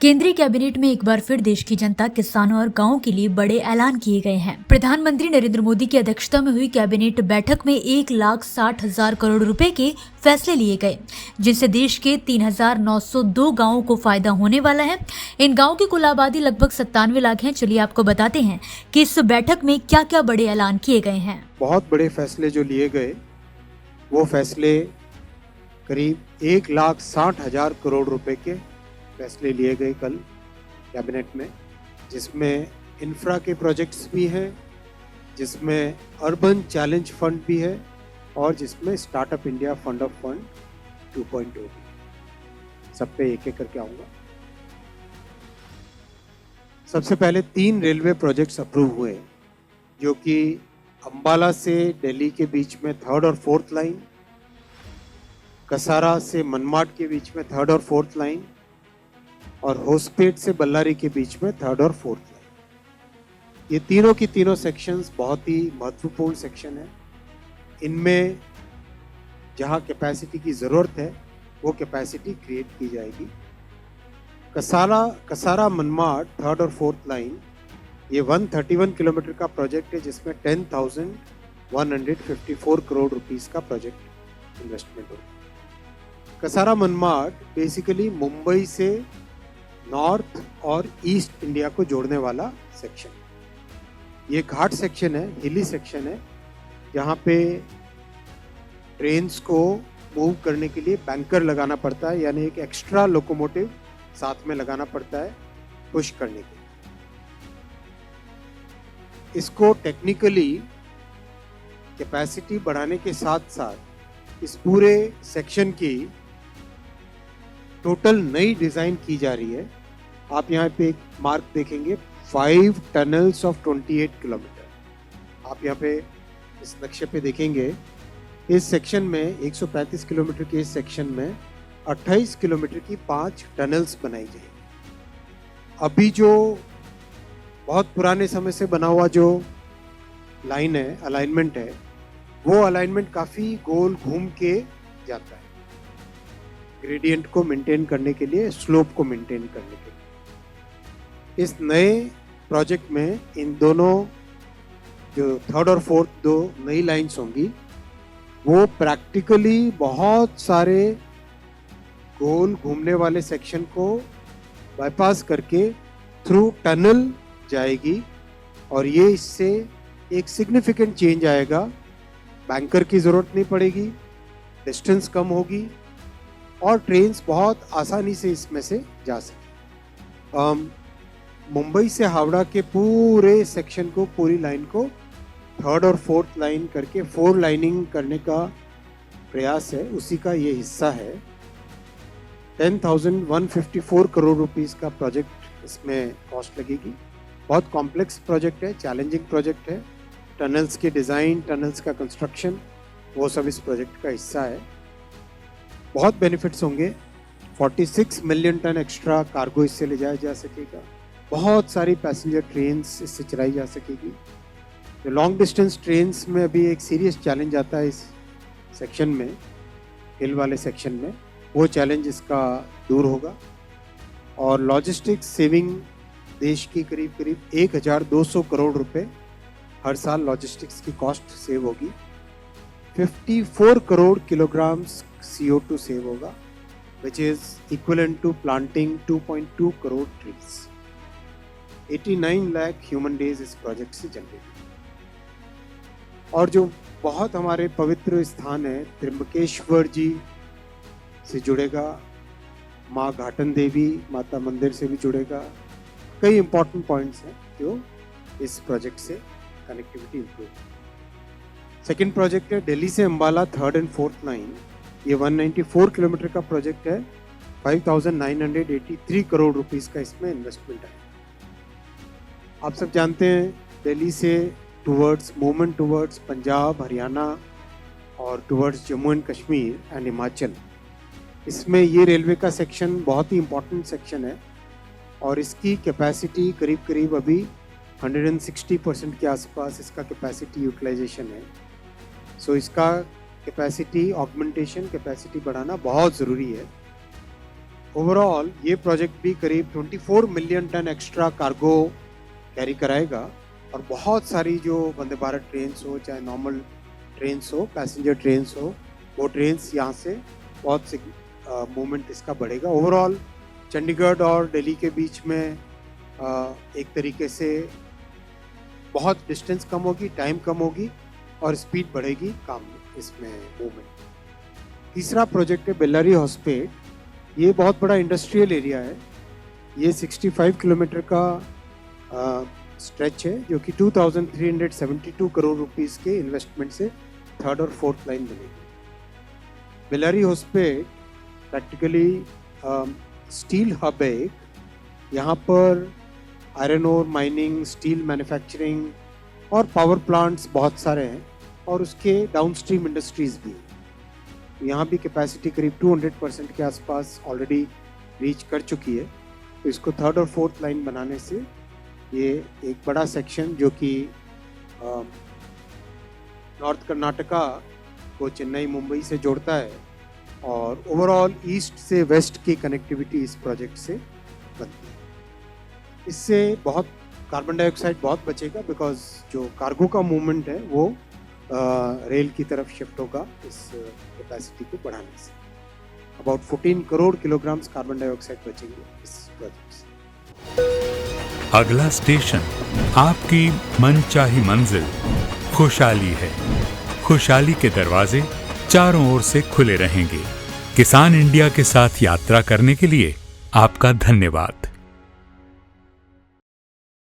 केंद्रीय कैबिनेट में एक बार फिर देश की जनता, किसानों और गांवों के लिए बड़े ऐलान किए गए हैं। प्रधानमंत्री नरेंद्र मोदी की अध्यक्षता में हुई कैबिनेट बैठक में 1,60,000 करोड़ रुपए के फैसले लिए गए, जिनसे देश के 3,902 गांवों को फायदा होने वाला है। इन गांवों की कुल आबादी लगभग 97 लाख है। चलिए आपको बताते हैं कि इस बैठक में क्या क्या बड़े ऐलान किए गए हैं। बहुत बड़े फैसले जो लिए गए, वो फैसले करीब 1,60,000 करोड़ रुपए के फैसले लिए गए कल कैबिनेट में, जिसमें इंफ्रा के प्रोजेक्ट्स भी हैं, जिसमें अर्बन चैलेंज फंड भी है और जिसमें startup India fund of fund 2.0 भी। सब पे एक एक करके आऊँगा। सबसे पहले 3 रेलवे प्रोजेक्ट्स अप्रूव हुए, जो कि अंबाला से दिल्ली के बीच में 3rd और 4th लाइन, कसारा से मनमाड के बीच में 3rd और 4th लाइन और होसपेट से बल्लारी के बीच में 3rd और 4th लाइन। ये तीनों की तीनों सेक्शंस बहुत ही महत्वपूर्ण सेक्शन है। इनमें जहां कैपेसिटी की ज़रूरत है वो कैपेसिटी क्रिएट की जाएगी। कसारा मनमाड 3rd और 4th लाइन, ये 131 किलोमीटर का प्रोजेक्ट है, जिसमें 10,154 करोड़ रुपीस का प्रोजेक्ट इन्वेस्टमेंट होगा। कसारा मनमाड बेसिकली मुंबई से नॉर्थ और ईस्ट इंडिया को जोड़ने वाला सेक्शन। ये घाट सेक्शन है, हिली सेक्शन है, जहाँ पे ट्रेन्स को मूव करने के लिए बैंकर लगाना पड़ता है, यानी एक एक्स्ट्रा लोकोमोटिव साथ में लगाना पड़ता है पुश करने के लिए। इसको टेक्निकली कैपेसिटी बढ़ाने के साथ साथ इस पूरे सेक्शन की टोटल नई डिज़ाइन की जा रही है। आप यहाँ पे एक मार्क देखेंगे, 5 टनल्स ऑफ 28 किलोमीटर। आप यहाँ पे इस नक्शे पे देखेंगे, इस सेक्शन में 135 किलोमीटर के इस सेक्शन में 28 किलोमीटर की 5 टनल्स बनाई जाएगी। अभी जो बहुत पुराने समय से बना हुआ जो लाइन है, अलाइनमेंट है, वो अलाइनमेंट काफ़ी गोल घूम के जाता है, ग्रेडियंट को मेंटेन करने के लिए, स्लोप को मेंटेन करने के लिए। इस नए प्रोजेक्ट में इन दोनों जो 3rd और 4th 2 नई लाइन्स होंगी, वो प्रैक्टिकली बहुत सारे गोल घूमने वाले सेक्शन को बाईपास करके थ्रू टनल जाएगी और ये इससे एक सिग्निफिकेंट चेंज आएगा। बैंकर की ज़रूरत नहीं पड़ेगी, डिस्टेंस कम होगी और ट्रेन्स बहुत आसानी से इसमें से जा सकें। मुंबई से हावड़ा के पूरे सेक्शन को, पूरी लाइन को 3rd और 4th लाइन करके 4 लाइनिंग करने का प्रयास है, उसी का ये हिस्सा है। 10,154 करोड़ रुपीस का प्रोजेक्ट इसमें कॉस्ट लगेगी। बहुत कॉम्प्लेक्स प्रोजेक्ट है, चैलेंजिंग प्रोजेक्ट है। टनल्स के डिज़ाइन, टनल्स का कंस्ट्रक्शन, वो सब इस प्रोजेक्ट का हिस्सा है। बहुत बेनिफिट्स होंगे। 46 मिलियन टन एक्स्ट्रा कार्गो इससे ले जाया जा सकेगा। बहुत सारी पैसेंजर ट्रेन्स इससे चलाई जा सकेगी। जो लॉन्ग डिस्टेंस ट्रेन्स में अभी एक सीरियस चैलेंज आता है इस सेक्शन में, हिल वाले सेक्शन में, वो चैलेंज इसका दूर होगा। और लॉजिस्टिक्स सेविंग देश की करीब 1,200 करोड़ रुपए हर साल लॉजिस्टिक्स की कॉस्ट सेव होगी। 54 करोड़ किलोग्राम्स CO2 सेव होगा, which is equivalent to planting 2.2 crore trees। 89 lakh human days इस प्रोजेक्ट से जनरेट। और जो बहुत हमारे पवित्र स्थान है, त्र्यंबकेश्वर जी से जुड़ेगा, माँ घाटन देवी माता मंदिर से भी जुड़ेगा। कई इंपॉर्टेंट पॉइंट्स हैं जो इस प्रोजेक्ट से कनेक्टिविटी इंप्रूव। सेकेंड प्रोजेक्ट है दिल्ली से Ambala 3rd and 4th line. ये 194 किलोमीटर का प्रोजेक्ट है। 5,983 करोड़ रुपीस का इसमें इन्वेस्टमेंट है। आप सब जानते हैं, दिल्ली से मूवमेंट टूवर्ड्स पंजाब, हरियाणा और towards Jammu and Kashmir and Himachal, इसमें ये रेलवे का सेक्शन बहुत ही इम्पोर्टेंट सेक्शन है और इसकी कैपेसिटी करीब अभी 160% के आसपास इसका कैपेसिटी यूटिलाइजेशन है। सो इसका कैपेसिटी ऑगमेंटेशन, कैपेसिटी बढ़ाना बहुत ज़रूरी है। ओवरऑल ये प्रोजेक्ट भी करीब 24 million ton extra cargo carry कराएगा और बहुत सारी जो वंदे भारत ट्रेन्स हो, चाहे नॉर्मल ट्रेन्स हो, पैसेंजर ट्रेन्स हो, वो ट्रेन्स यहाँ से बहुत से मूवमेंट इसका बढ़ेगा। ओवरऑल चंडीगढ़ और दिल्ली के बीच में एक तरीके से बहुत डिस्टेंस कम होगी, टाइम कम होगी और स्पीड बढ़ेगी काम में, इसमें मूवमेंट। तीसरा प्रोजेक्ट है बेल्लारी हॉस्पेट। ये बहुत बड़ा इंडस्ट्रियल एरिया है। ये 65 किलोमीटर का स्ट्रेच है जो कि 2372 करोड़ रुपीस के इन्वेस्टमेंट से थर्ड और फोर्थ लाइन बनेगी। Bellary Hospet practically steel hub है एक। यहाँ पर iron ore mining, steel manufacturing और पावर प्लांट्स बहुत सारे हैं और उसके डाउनस्ट्रीम इंडस्ट्रीज भी। यहाँ भी कैपेसिटी करीब 200% के आसपास ऑलरेडी रीच कर चुकी है। तो इसको थर्ड और फोर्थ लाइन बनाने से ये एक बड़ा सेक्शन जो कि नॉर्थ कर्नाटका को चेन्नई, मुंबई से जोड़ता है और ओवरऑल ईस्ट से वेस्ट की कनेक्टिविटी इस प्रोजेक्ट से बनती है। इससे बहुत कार्बन डाइऑक्साइड बहुत बचेगा बिकॉज जो कार्गो का मूवमेंट है वो रेल की तरफ शिफ्ट होगा इस कैपेसिटी को बढ़ाने से। About 14 crore kilograms carbon dioxide बचेंगे इस प्रोजेक्ट से। अगला स्टेशन आपकी मनचाही मंजिल खुशहाली है। खुशहाली के दरवाजे चारों ओर से खुले रहेंगे। किसान इंडिया के साथ यात्रा करने के लिए आपका धन्यवाद।